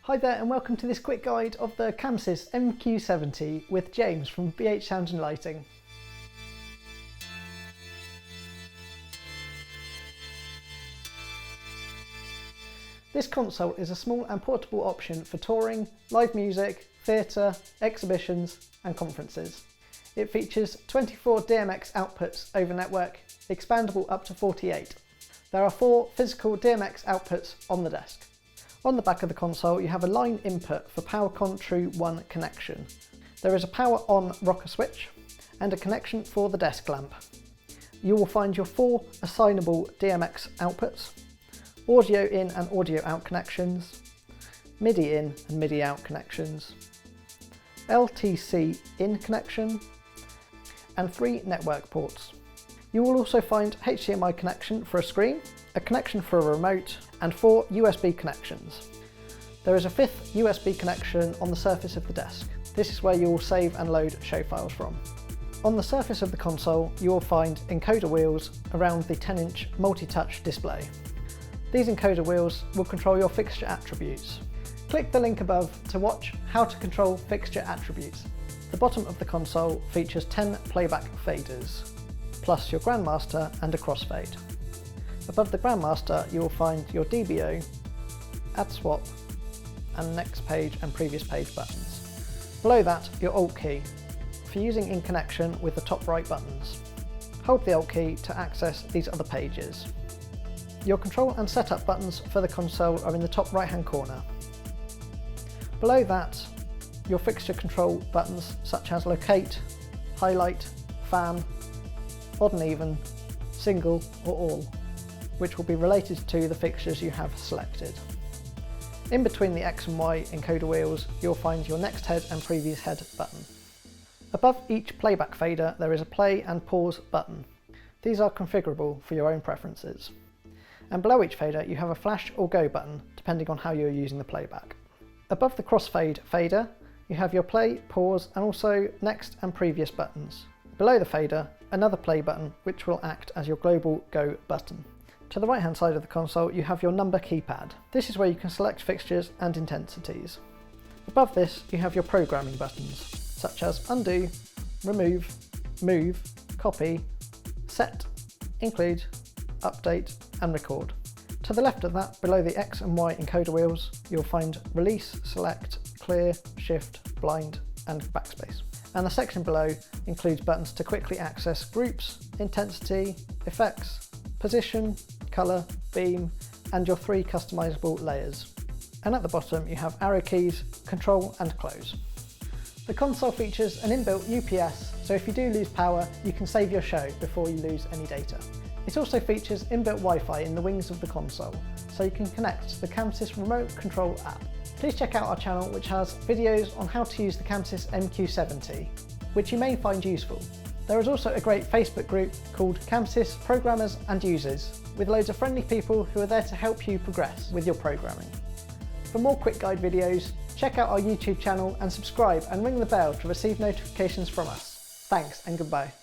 Hi there and welcome to this quick guide of the ChamSys MQ70 with James from BH Sound and Lighting. This console is a small and portable option for touring, live music, theatre, exhibitions and conferences. It features 24 DMX outputs over network, expandable up to 48. There are 4 physical DMX outputs on the desk. On the back of the console you have a line input for PowerCon True 1 connection. There is a power on rocker switch and a connection for the desk lamp. You will find your 4 assignable DMX outputs, audio in and audio out connections, MIDI in and MIDI out connections, LTC in connection and 3 network ports. You will also find HDMI connection for a screen, a connection for a remote and 4 USB connections. There is a 5th USB connection on the surface of the desk. This is where you will save and load show files from. On the surface of the console you will find encoder wheels around the 10-inch multi-touch display. These encoder wheels will control your fixture attributes. Click the link above to watch how to control fixture attributes. The bottom of the console features 10 playback faders, plus your Grandmaster and a crossfade. Above the Grandmaster you will find your DBO, Add Swap and Next Page and Previous Page buttons. Below that your Alt key for using in connection with the top right buttons. Hold the Alt key to access these other pages. Your control and setup buttons for the console are in the top right hand corner. Below that your fixture control buttons such as Locate, Highlight, Fan, Odd and Even, Single or All, which will be related to the fixtures you have selected. In between the X and Y encoder wheels you'll find your Next Head and Previous Head button. Above each playback fader there is a play and pause button. These are configurable for your own preferences. And below each fader you have a flash or go button depending on how you're using the playback. Above the crossfade fader you have your play, pause and also next and previous buttons. Below the fader another play button which will act as your global go button. To the right hand side of the console you have your number keypad. This is where you can select fixtures and intensities. Above this you have your programming buttons such as undo, remove, move, copy, set, include, update and record. To the left of that, below the X and Y encoder wheels, you'll find release, select, clear, shift, blind and backspace. And the section below includes buttons to quickly access groups, intensity, effects, position, colour, beam and your 3 customizable layers. And at the bottom you have arrow keys, control and close. The console features an inbuilt UPS, so if you do lose power you can save your show before you lose any data. It also features inbuilt Wi-Fi in the wings of the console, so you can connect to the ChamSys remote control app. Please check out our channel which has videos on how to use the ChamSys MQ70, which you may find useful. There is also a great Facebook group called ChamSys Programmers and Users, with loads of friendly people who are there to help you progress with your programming. For more quick guide videos, check out our YouTube channel and subscribe and ring the bell to receive notifications from us. Thanks and goodbye.